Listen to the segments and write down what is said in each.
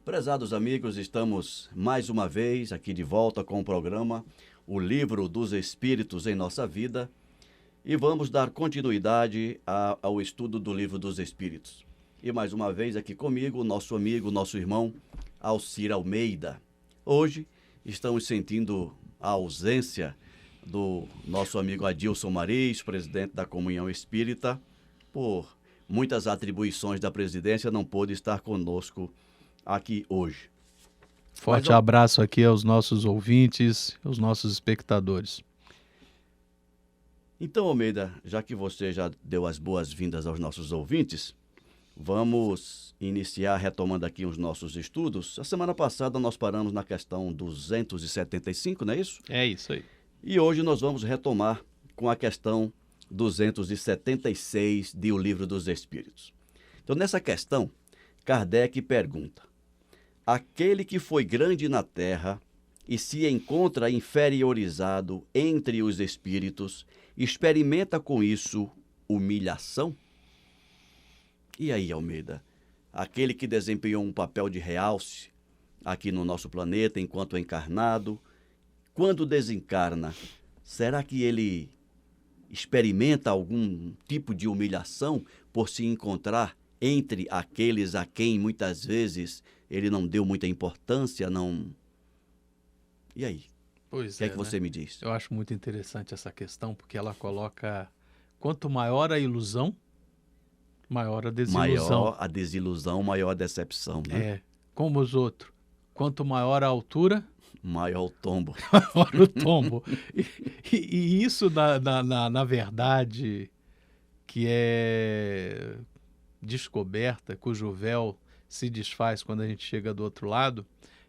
Prezados amigos, estamos mais uma vez aqui de volta com o programa O Livro dos Espíritos em Nossa Vida e vamos dar continuidade ao estudo do Livro dos Espíritos. E mais uma vez aqui comigo, nosso amigo, nosso irmão Alcir Almeida. Hoje estamos sentindo a ausência do nosso amigo Adilson Maris, presidente da Comunhão Espírita. Por muitas atribuições da presidência, não pôde estar conosco aqui hoje. Forte abraço aqui aos nossos ouvintes, aos nossos espectadores. Então, Almeida, já que você já deu as boas-vindas aos nossos ouvintes, vamos iniciar retomando aqui os nossos estudos. A semana passada nós paramos na questão 275, não é isso? É isso aí. E hoje nós vamos retomar com a questão 276 de O Livro dos Espíritos. Então, nessa questão, Kardec pergunta: aquele que foi grande na terra e se encontra inferiorizado entre os espíritos, experimenta com isso humilhação? E aí, Almeida, aquele que desempenhou um papel de realce aqui no nosso planeta enquanto encarnado, quando desencarna, será que ele experimenta algum tipo de humilhação por se encontrar entre aqueles a quem muitas vezes ele não deu muita importância, não... E aí? Pois o que é que você me diz? Eu acho muito interessante essa questão, porque ela coloca, quanto maior a ilusão, maior a desilusão. Maior a desilusão, maior a decepção, né? É, como os outros. Quanto maior a altura, maior o tombo. maior o tombo. E isso, na verdade, que é descoberta, cujo véu se desfaz quando a gente chega do outro lado,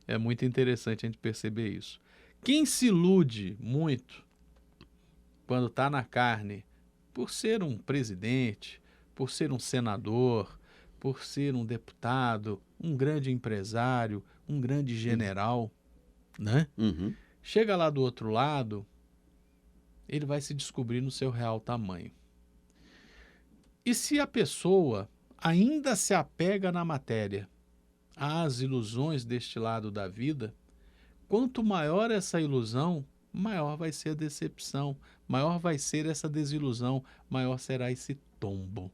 é muito interessante a gente perceber isso. Quem se ilude muito quando está na carne por ser um presidente, por ser um senador, por ser um deputado, um grande empresário, um grande general, né? Uhum. Chega lá do outro lado, ele vai se descobrir no seu real tamanho. E se a pessoa ainda se apega na matéria, às ilusões deste lado da vida, quanto maior essa ilusão, maior vai ser a decepção, maior vai ser essa desilusão, maior será esse tombo.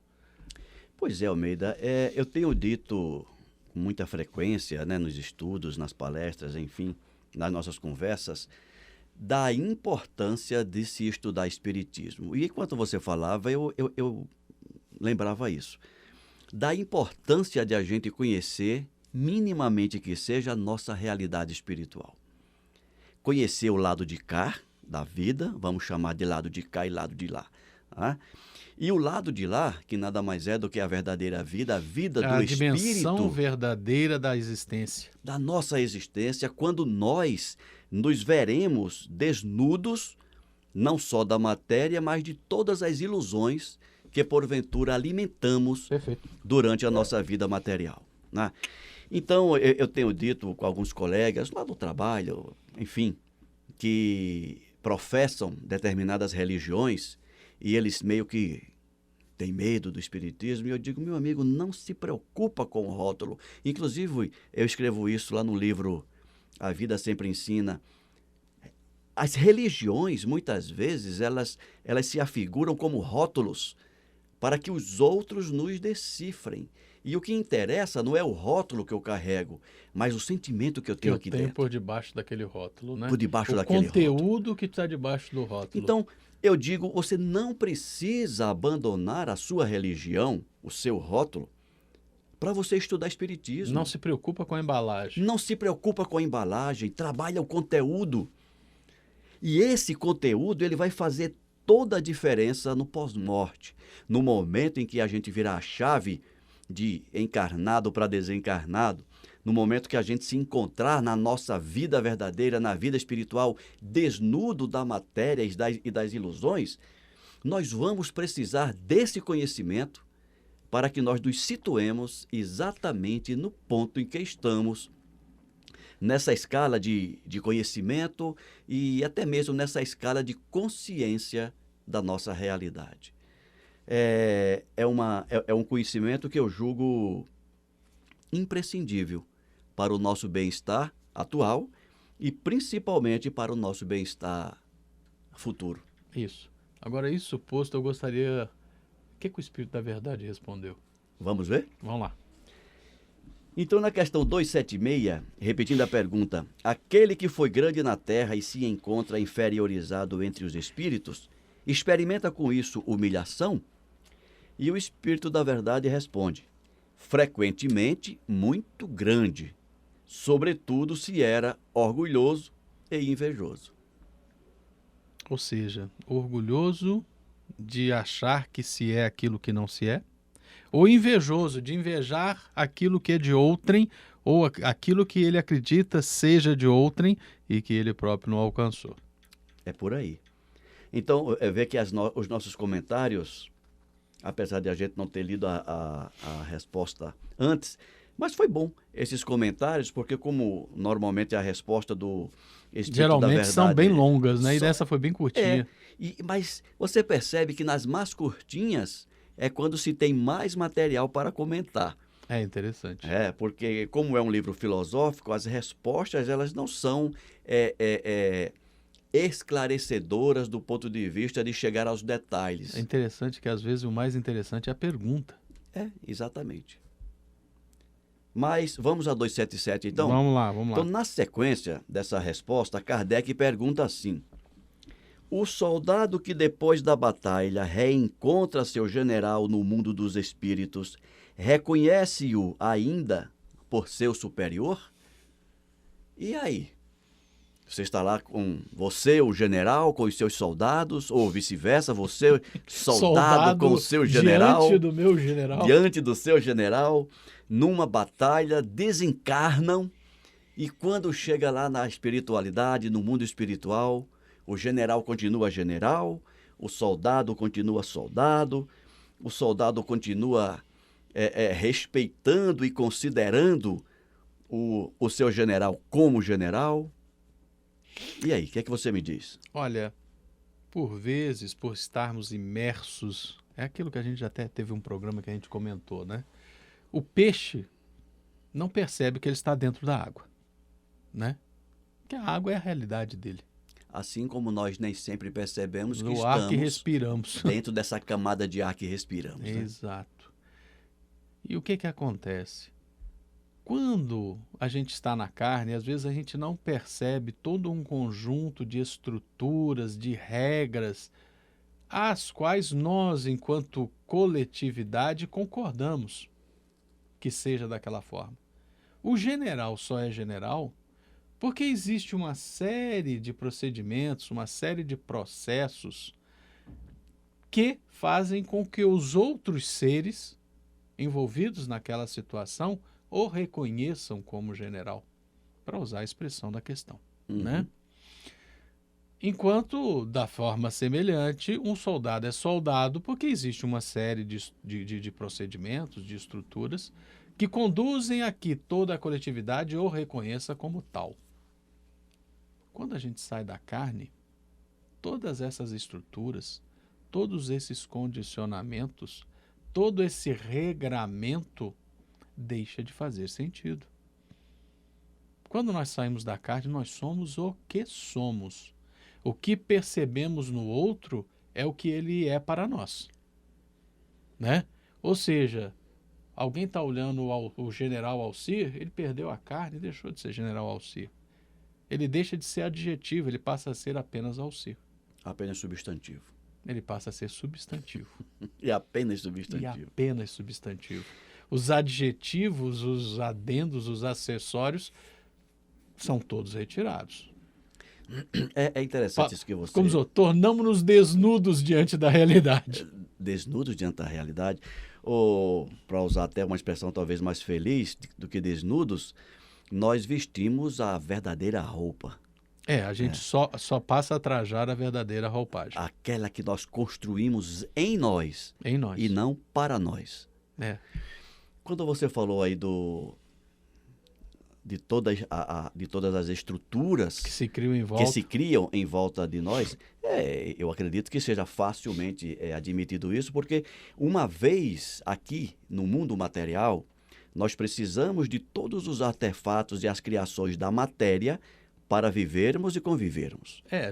Pois é, Almeida, eu tenho dito com muita frequência, né, nos estudos, nas palestras, enfim, nas nossas conversas, da importância de se estudar espiritismo. E enquanto você falava, eu lembrava isso. Da importância de a gente conhecer, minimamente que seja, a nossa realidade espiritual. Conhecer o lado de cá da vida, vamos chamar de lado de cá e lado de lá. Tá? E o lado de lá, que nada mais é do que a verdadeira vida, a vida do espírito. A dimensão verdadeira da existência. Da nossa existência, quando nós nos veremos desnudos, não só da matéria, mas de todas as ilusões que porventura alimentamos durante a nossa vida material, né? Então, eu tenho dito com alguns colegas lá do trabalho, enfim, que professam determinadas religiões e eles meio que têm medo do espiritismo, e eu digo, meu amigo, não se preocupa com o rótulo. Inclusive, eu escrevo isso lá no livro A Vida Sempre Ensina. As religiões, muitas vezes, elas se afiguram como rótulos para que os outros nos decifrem. E o que interessa não é o rótulo que eu carrego, mas o sentimento que eu tenho aqui dentro. Por debaixo daquele rótulo, né? Por debaixo daquele rótulo. O conteúdo que está debaixo do rótulo. Então, eu digo, você não precisa abandonar a sua religião, o seu rótulo, para você estudar espiritismo. Não se preocupa com a embalagem. Não se preocupa com a embalagem, trabalha o conteúdo. E esse conteúdo, ele vai fazer toda a diferença no pós-morte, no momento em que a gente virar a chave de encarnado para desencarnado, no momento que a gente se encontrar na nossa vida verdadeira, na vida espiritual, desnudo da matéria e das ilusões, nós vamos precisar desse conhecimento para que nós nos situemos exatamente no ponto em que estamos, nessa escala de conhecimento e até mesmo nessa escala de consciência da nossa realidade. É um conhecimento que eu julgo imprescindível para o nosso bem-estar atual e principalmente para o nosso bem-estar futuro. Isso. Agora, isso posto, eu gostaria... O que o Espírito da Verdade respondeu? Vamos ver? Vamos lá. Então, na questão 276, repetindo a pergunta, aquele que foi grande na terra e se encontra inferiorizado entre os espíritos, experimenta com isso humilhação? E o Espírito da Verdade responde, frequentemente muito grande, sobretudo se era orgulhoso e invejoso. Ou seja, orgulhoso de achar que se é aquilo que não se é, ou invejoso de invejar aquilo que é de outrem, ou aquilo que ele acredita seja de outrem e que ele próprio não alcançou. É por aí. Então, vê que os nossos comentários, apesar de a gente não ter lido a resposta antes, mas foi bom esses comentários, porque como normalmente a resposta do Espírito geralmente da Verdade... são bem longas, né? E dessa foi bem curtinha. Mas você percebe que nas mais curtinhas é quando se tem mais material para comentar. É interessante. Porque como é um livro filosófico, as respostas elas não são esclarecedoras do ponto de vista de chegar aos detalhes. É interessante que às vezes o mais interessante é a pergunta. Exatamente. Mas vamos a 277 então? Vamos lá. Então, na sequência dessa resposta, Kardec pergunta assim: o soldado que depois da batalha reencontra seu general no mundo dos espíritos, reconhece-o ainda por seu superior? E aí? Você está lá com você, o general, com os seus soldados, ou vice-versa, você, soldado com o seu general, diante do meu general, diante do seu general, numa batalha, desencarnam, e quando chega lá na espiritualidade, no mundo espiritual, o general continua general, o soldado continua soldado, o soldado continua respeitando e considerando o seu general como general. E aí, o que é que você me diz? Olha, por vezes, por estarmos imersos, é aquilo que a gente já até teve um programa que a gente comentou, né? O peixe não percebe que ele está dentro da água, né? Porque a água é a realidade dele. Assim como nós nem sempre percebemos que no ar que respiramos, dentro dessa camada de ar que respiramos. Exato. E o que acontece? Quando a gente está na carne, às vezes a gente não percebe todo um conjunto de estruturas, de regras, as quais nós, enquanto coletividade, concordamos que seja daquela forma. O general só é general porque existe uma série de procedimentos, uma série de processos que fazem com que os outros seres envolvidos naquela situação o reconheçam como general, para usar a expressão da questão, né? Enquanto, da forma semelhante, um soldado é soldado porque existe uma série de procedimentos, de estruturas, que conduzem a que toda a coletividade o reconheça como tal. Quando a gente sai da carne, todas essas estruturas, todos esses condicionamentos, todo esse regramento deixa de fazer sentido. Quando nós saímos da carne, nós somos o que somos. O que percebemos no outro é o que ele é para nós, né? Ou seja, alguém está olhando o general Alcir, ele perdeu a carne e deixou de ser general Alcir. Ele deixa de ser adjetivo, ele passa a ser apenas Alcir. Apenas substantivo. Ele passa a ser substantivo. E apenas substantivo. E apenas substantivo. Os adjetivos, os adendos, os acessórios são todos retirados. É interessante isso que você... Como dizer, tornamos-nos desnudos diante da realidade. Desnudos diante da realidade. Ou, para usar até uma expressão talvez mais feliz do que desnudos, nós vestimos a verdadeira roupa. A gente só passa a trajar a verdadeira roupagem. Aquela que nós construímos em nós. Em nós. E não para nós. É. Quando você falou aí de todas as estruturas Que se criam em que volta. se criam em volta de nós, eu acredito que seja facilmente admitido isso, porque uma vez aqui no mundo material, nós precisamos de todos os artefatos e as criações da matéria para vivermos e convivermos. A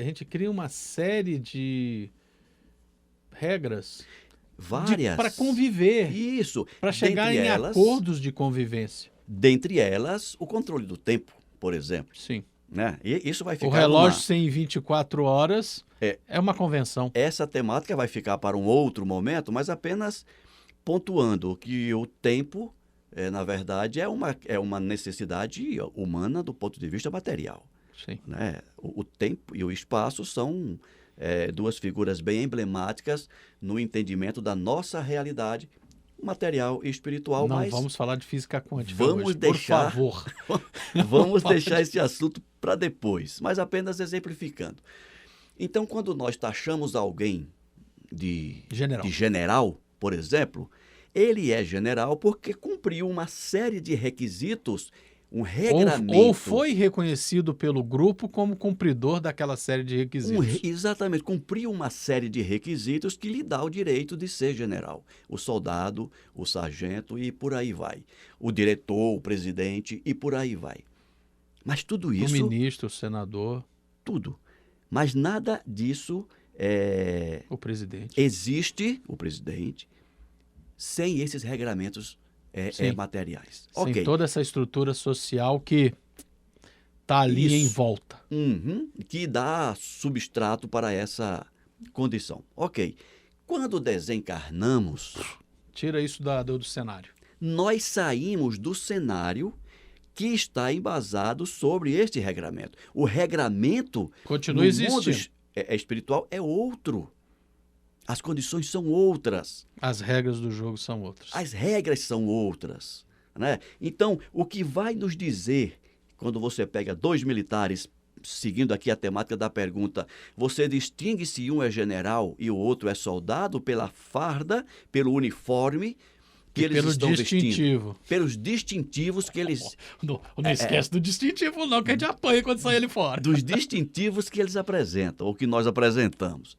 gente cria uma série de regras Várias. para conviver, Isso. para chegar Dentre em elas, acordos de convivência. dentre elas, o controle do tempo, por exemplo. Sim. Né? E isso vai ficar O relógio sem 24 horas é uma convenção. Essa temática vai ficar para um outro momento, mas apenas pontuando que o tempo, na verdade, é uma necessidade humana do ponto de vista material. Sim. Né? O tempo e o espaço são duas figuras bem emblemáticas no entendimento da nossa realidade material e espiritual. Não mas vamos falar de física quântica vamos hoje, deixar, por favor. Vamos deixar esse assunto para depois, mas apenas exemplificando. Então, quando nós taxamos alguém de general, por exemplo, ele é general porque cumpriu uma série de requisitos, um regramento. Ou foi reconhecido pelo grupo como cumpridor daquela série de requisitos. Exatamente, cumpriu uma série de requisitos que lhe dá o direito de ser general. O soldado, o sargento e por aí vai. O diretor, o presidente e por aí vai. Mas tudo isso... O ministro, o senador... Tudo. Mas nada disso o presidente. Existe, o presidente, sem esses regramentos materiais. Sem toda essa estrutura social que está ali em volta. Que dá substrato para essa condição. Ok. Quando desencarnamos... Tira isso do cenário. Nós saímos do cenário que está embasado sobre este regramento. O regramento continua existindo. Mundo espiritual é outro. As condições são outras. As regras do jogo são outras. As regras são outras. Né? Então, o que vai nos dizer, quando você pega dois militares, seguindo aqui a temática da pergunta, você distingue se um é general e o outro é soldado pela farda, pelo uniforme que eles estão vestindo. Pelos distintivos que eles... Não esquece do distintivo não, que a gente apanha quando sai ele fora. Dos distintivos que eles apresentam, ou que nós apresentamos.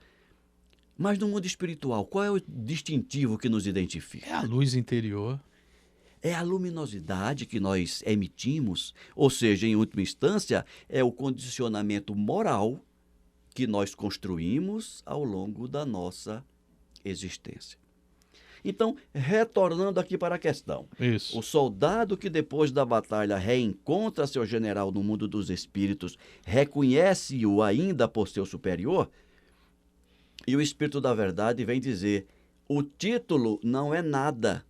Mas no mundo espiritual, qual é o distintivo que nos identifica? É a luz interior. É a luminosidade que nós emitimos, ou seja, em última instância, é o condicionamento moral que nós construímos ao longo da nossa existência. Então, retornando aqui para a questão. Isso. O soldado que depois da batalha reencontra seu general no mundo dos espíritos, reconhece-o ainda por seu superior, e o Espírito da Verdade vem dizer, o título não é nada,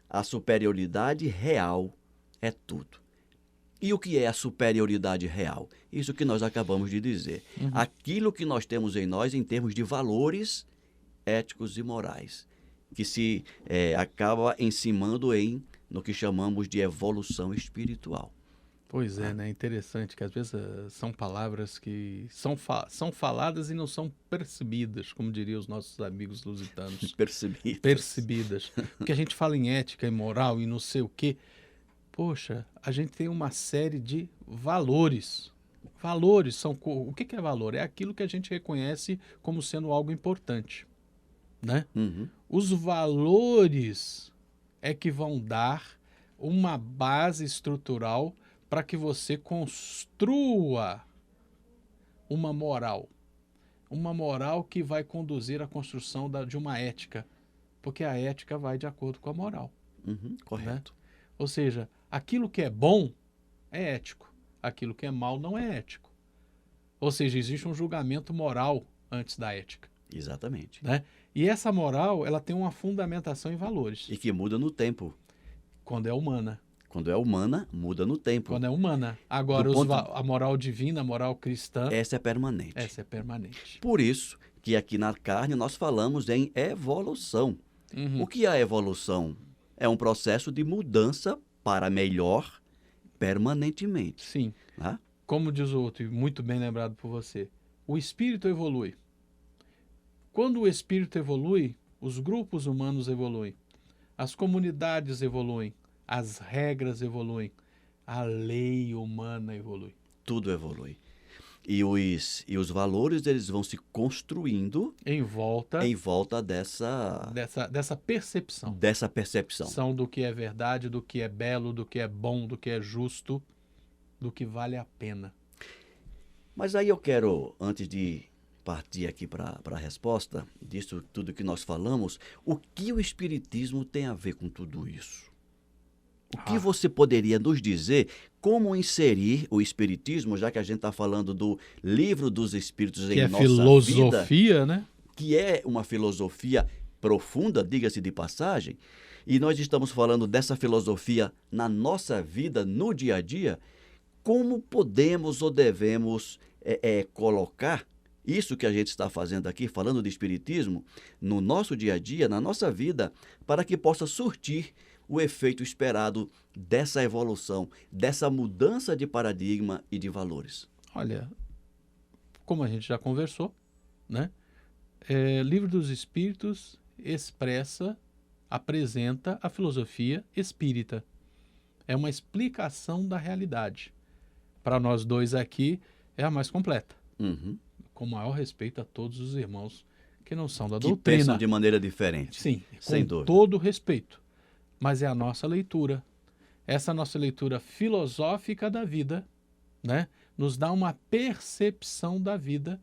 a superioridade real é tudo. E o que é a superioridade real? Isso que nós acabamos de dizer. Aquilo que nós temos em nós em termos de valores éticos e morais, que se acaba encimando no que chamamos de evolução espiritual. Pois é, né? Interessante que às vezes são palavras que são faladas e não são percebidas, como diriam os nossos amigos lusitanos. Percebidas. Porque a gente fala em ética e moral e não sei o quê. Poxa, a gente tem uma série de valores. Valores são... O que é valor? É aquilo que a gente reconhece como sendo algo importante, né? Os valores é que vão dar uma base estrutural para que você construa uma moral que vai conduzir à construção de uma ética, porque a ética vai de acordo com a moral. Correto. Né? Ou seja, aquilo que é bom é ético, aquilo que é mal não é ético. Ou seja, existe um julgamento moral antes da ética. Exatamente. Né? E essa moral, ela tem uma fundamentação em valores. E que muda no tempo. Quando é humana. Quando é humana, muda no tempo. Quando é humana. Agora, a moral divina, a moral cristã... Essa é permanente. Essa é permanente. Por isso que aqui na carne nós falamos em evolução. O que é a evolução? É um processo de mudança para melhor permanentemente. Sim. Né? Como diz o outro, e muito bem lembrado por você, o espírito evolui. Quando o espírito evolui, os grupos humanos evoluem. as comunidades evoluem, as regras evoluem, a lei humana evolui. Tudo evolui. E os valores, eles vão se construindo em volta dessa percepção. Dessa percepção. São do que é verdade, do que é belo, do que é bom, do que é justo, do que vale a pena. Mas aí eu quero, antes de partir aqui para a resposta disso tudo que nós falamos, o que o Espiritismo tem a ver com tudo isso? O que você poderia nos dizer como inserir o Espiritismo, já que a gente está falando do Livro dos Espíritos em nossa filosofia, vida, né? Que é uma filosofia profunda, diga-se de passagem, e nós estamos falando dessa filosofia na nossa vida, no dia a dia, como podemos ou devemos colocar isso que a gente está fazendo aqui, falando de Espiritismo, no nosso dia a dia, na nossa vida, para que possa surtir o efeito esperado dessa evolução, dessa mudança de paradigma e de valores? Olha, como a gente já conversou, né? Livro dos Espíritos apresenta a filosofia espírita. É uma explicação da realidade. Para nós dois aqui, é a mais completa. Uhum. Com maior respeito a todos os irmãos que não são da que doutrina. Pensam de maneira diferente. Sim, sem com dúvida. todo respeito. Mas é a nossa leitura. Essa nossa leitura filosófica da vida, né, nos dá uma percepção da vida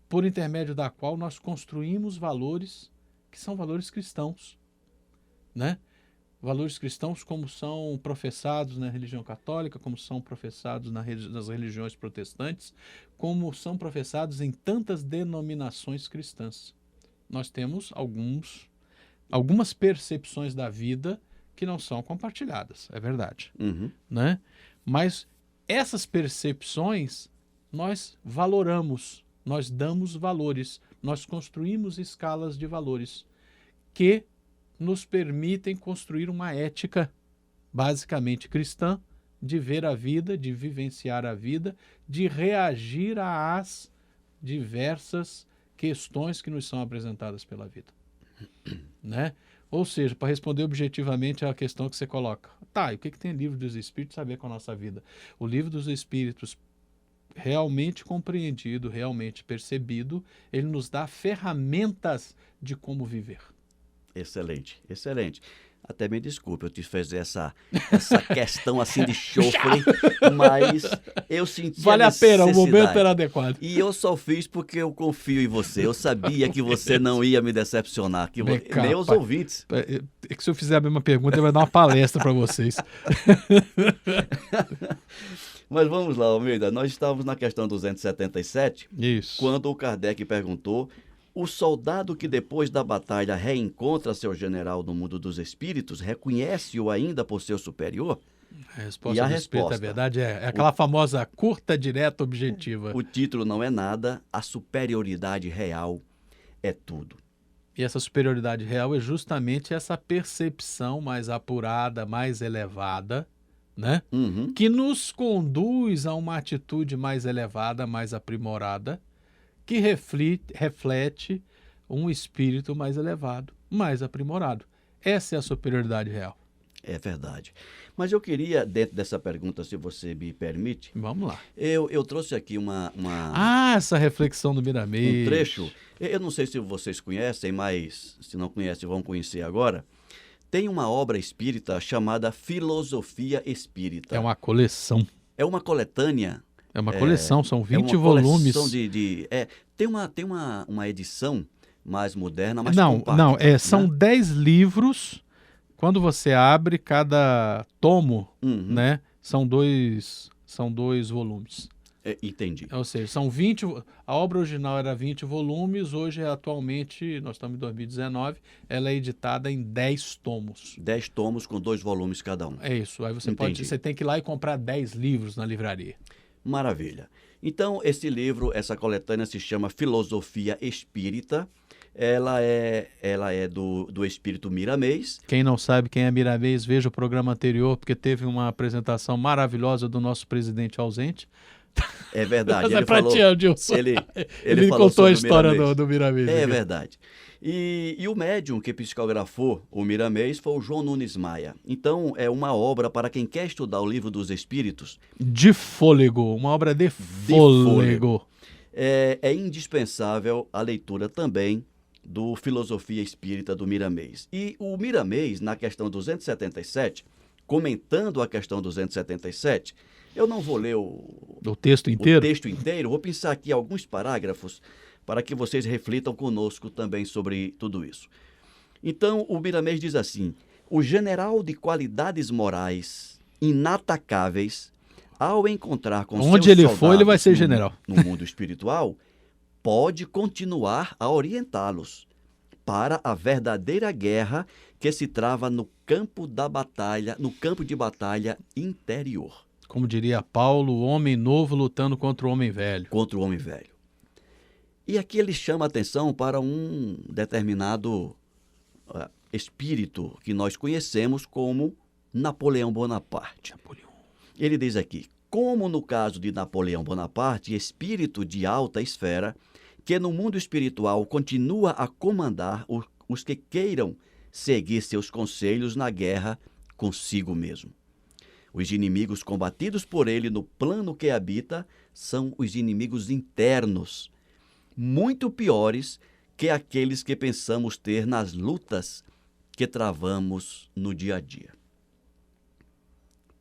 por intermédio da qual nós construímos valores que são valores cristãos, né? Valores cristãos como são professados na religião católica, como são professados nas religiões protestantes, como são professados em tantas denominações cristãs. Nós temos algumas percepções da vida que não são compartilhadas, é verdade. Uhum. Né? Mas essas percepções nós valoramos, nós damos valores, nós construímos escalas de valores que nos permitem construir uma ética basicamente cristã de ver a vida, de vivenciar a vida, de reagir às diversas questões que nos são apresentadas pela vida. Né? Ou seja, para responder objetivamente à questão que você coloca, tá, e o que tem Livro dos Espíritos a ver com a nossa vida? O Livro dos Espíritos, realmente compreendido, realmente percebido, ele nos dá ferramentas de como viver. Excelente, excelente. Até me desculpe, eu te fiz essa questão assim de chofre, mas eu senti vale a pena, o momento era adequado. E eu só fiz porque eu confio em você. Eu sabia que você não ia me decepcionar, nem os ouvintes. É que se eu fizer a mesma pergunta, ele vai dar uma palestra para vocês. Mas vamos lá, Almeida. Nós estávamos na questão 277, Isso. Quando o Kardec perguntou: o soldado que depois da batalha reencontra seu general no mundo dos espíritos, reconhece-o ainda por seu superior? A resposta do espírito, a verdade, é aquela famosa curta, direta, objetiva. O título não é nada, a superioridade real é tudo. E essa superioridade real é justamente essa percepção mais apurada, mais elevada, né? Uhum. Que nos conduz a uma atitude mais elevada, mais aprimorada, que reflete um espírito mais elevado, mais aprimorado. Essa é a superioridade real. É verdade. Mas eu queria, dentro dessa pergunta, se você me permite... Vamos lá. Eu trouxe aqui uma... essa reflexão do Miramês. Um trecho. Eu não sei se vocês conhecem, mas se não conhecem, vão conhecer agora. Tem uma obra espírita chamada Filosofia Espírita. É uma coleção. É uma coletânea. É uma coleção, são 20 volumes. Tem uma edição mais moderna, mais compacta. Não, são 10 livros. Quando você abre cada tomo, né, são dois volumes. Entendi. Ou seja, são 20. A obra original era 20 volumes, hoje, atualmente, nós estamos em 2019, ela é editada em 10 tomos. 10 tomos com 2 volumes cada um. É isso. Aí você tem que ir lá e comprar 10 livros na livraria. Maravilha. Então, esse livro, essa coletânea se chama Filosofia Espírita. Ela é do espírito Miramês. Quem não sabe quem é Miramês, veja o programa anterior, porque teve uma apresentação maravilhosa do nosso presidente ausente. É verdade. Essa é pra ti, Adilson. Ele falou contou a sobre história do Miramês. É verdade. E o médium que psicografou o Miramês foi o João Nunes Maia. Então, é uma obra para quem quer estudar o Livro dos Espíritos. De fôlego, uma obra de fôlego. É indispensável a leitura também do Filosofia Espírita do Miramês. E o Miramês, na questão 277, comentando a questão 277, eu não vou ler o texto inteiro, vou pensar aqui alguns parágrafos para que vocês reflitam conosco também sobre tudo isso. Então, o Miramês diz assim: o general de qualidades morais inatacáveis, ao encontrar com onde ele for, ele vai ser general. No mundo espiritual, pode continuar a orientá-los para a verdadeira guerra que se trava no campo de batalha interior. Como diria Paulo, o homem novo lutando contra o homem velho. Contra o homem velho. E aqui ele chama a atenção para um determinado espírito que nós conhecemos como Napoleão Bonaparte. Ele diz aqui: como no caso de Napoleão Bonaparte, espírito de alta esfera, que no mundo espiritual continua a comandar os que queiram seguir seus conselhos na guerra consigo mesmo. Os inimigos combatidos por ele no plano que habita são os inimigos internos, muito piores que aqueles que pensamos ter nas lutas que travamos no dia a dia.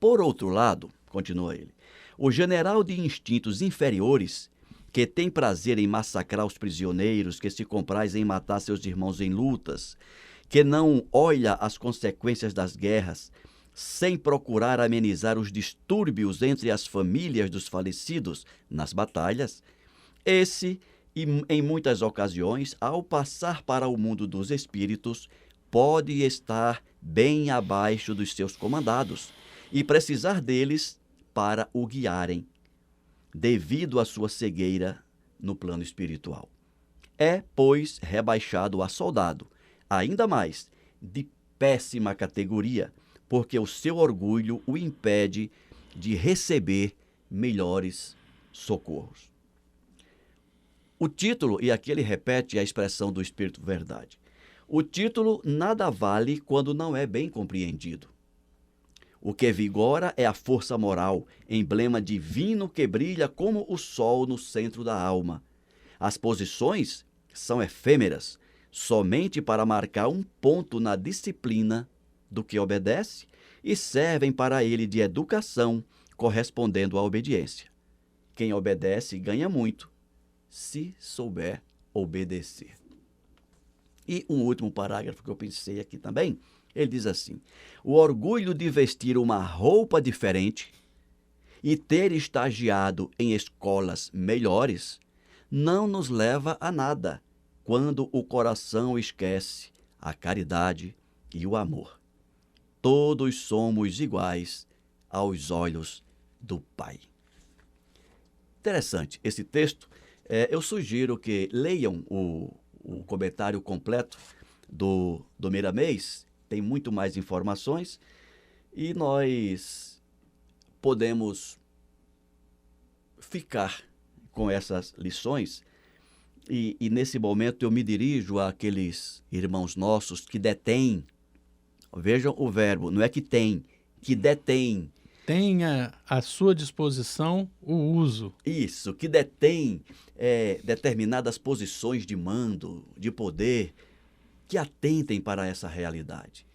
Por outro lado, continua ele, o general de instintos inferiores, que tem prazer em massacrar os prisioneiros, que se compraz em matar seus irmãos em lutas, que não olha as consequências das guerras, sem procurar amenizar os distúrbios entre as famílias dos falecidos nas batalhas, esse, em muitas ocasiões, ao passar para o mundo dos espíritos, pode estar bem abaixo dos seus comandados e precisar deles para o guiarem, devido à sua cegueira no plano espiritual. É, pois, rebaixado a soldado, ainda mais, de péssima categoria, porque o seu orgulho o impede de receber melhores socorros. O título, e aqui ele repete a expressão do Espírito Verdade, o título nada vale quando não é bem compreendido. O que vigora é a força moral, emblema divino que brilha como o sol no centro da alma. As posições são efêmeras, somente para marcar um ponto na disciplina do que obedece e servem para ele de educação, correspondendo à obediência. Quem obedece ganha muito, se souber obedecer. E um último parágrafo que eu pensei aqui também, ele diz assim: o orgulho de vestir uma roupa diferente e ter estagiado em escolas melhores não nos leva a nada quando o coração esquece a caridade e o amor. Todos somos iguais aos olhos do Pai. Interessante esse texto. Eu sugiro que leiam o comentário completo do Miramês. Tem muito mais informações e nós podemos ficar com essas lições. E nesse momento eu me dirijo àqueles irmãos nossos que detêm, vejam o verbo, não é que tem, que detém. Tenha à sua disposição o uso. Isso, que detém determinadas posições de mando, de poder, que atentem para essa realidade.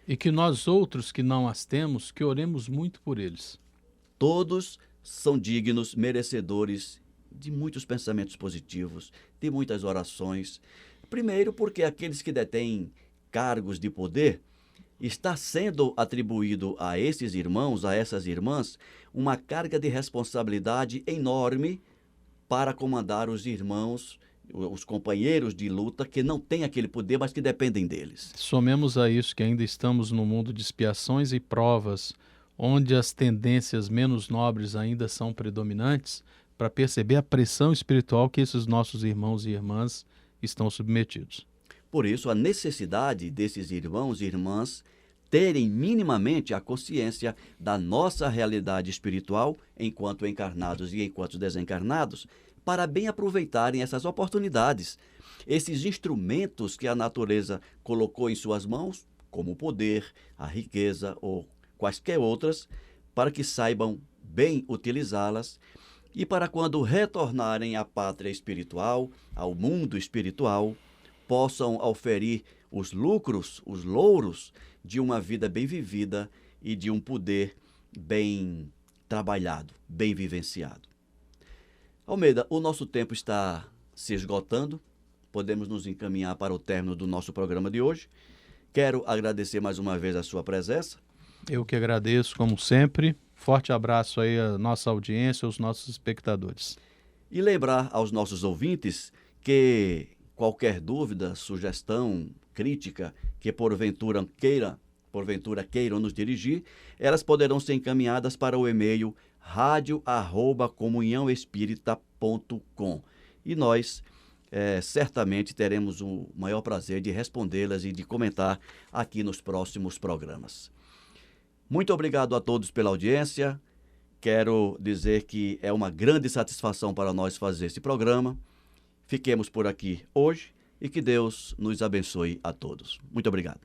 E que nós outros que não as temos, que oremos muito por eles. Todos são dignos, merecedores de muitos pensamentos positivos, de muitas orações. Primeiro, porque aqueles que detêm cargos de poder, está sendo atribuído a esses irmãos, a essas irmãs, uma carga de responsabilidade enorme para comandar os irmãos, os companheiros de luta que não têm aquele poder, mas que dependem deles. Somemos a isso que ainda estamos no mundo de expiações e provas, onde as tendências menos nobres ainda são predominantes, para perceber a pressão espiritual que esses nossos irmãos e irmãs estão submetidos. Por isso, a necessidade desses irmãos e irmãs terem minimamente a consciência da nossa realidade espiritual enquanto encarnados e enquanto desencarnados, para bem aproveitarem essas oportunidades, esses instrumentos que a natureza colocou em suas mãos, como o poder, a riqueza ou quaisquer outras, para que saibam bem utilizá-las e para quando retornarem à pátria espiritual, ao mundo espiritual, possam oferir os lucros, os louros de uma vida bem vivida e de um poder bem trabalhado, bem vivenciado. Almeida, o nosso tempo está se esgotando, podemos nos encaminhar para o término do nosso programa de hoje. Quero agradecer mais uma vez a sua presença. Eu que agradeço, como sempre. Forte abraço aí à nossa audiência, aos nossos espectadores. E lembrar aos nossos ouvintes que qualquer dúvida, sugestão, crítica que porventura queiram nos dirigir, elas poderão ser encaminhadas para o e-mail radio@comunhãoespírita.com. E nós certamente teremos o maior prazer de respondê-las e de comentar aqui nos próximos programas. Muito obrigado a todos pela audiência. Quero dizer que é uma grande satisfação para nós fazer esse programa. Fiquemos por aqui hoje e que Deus nos abençoe a todos. Muito obrigado.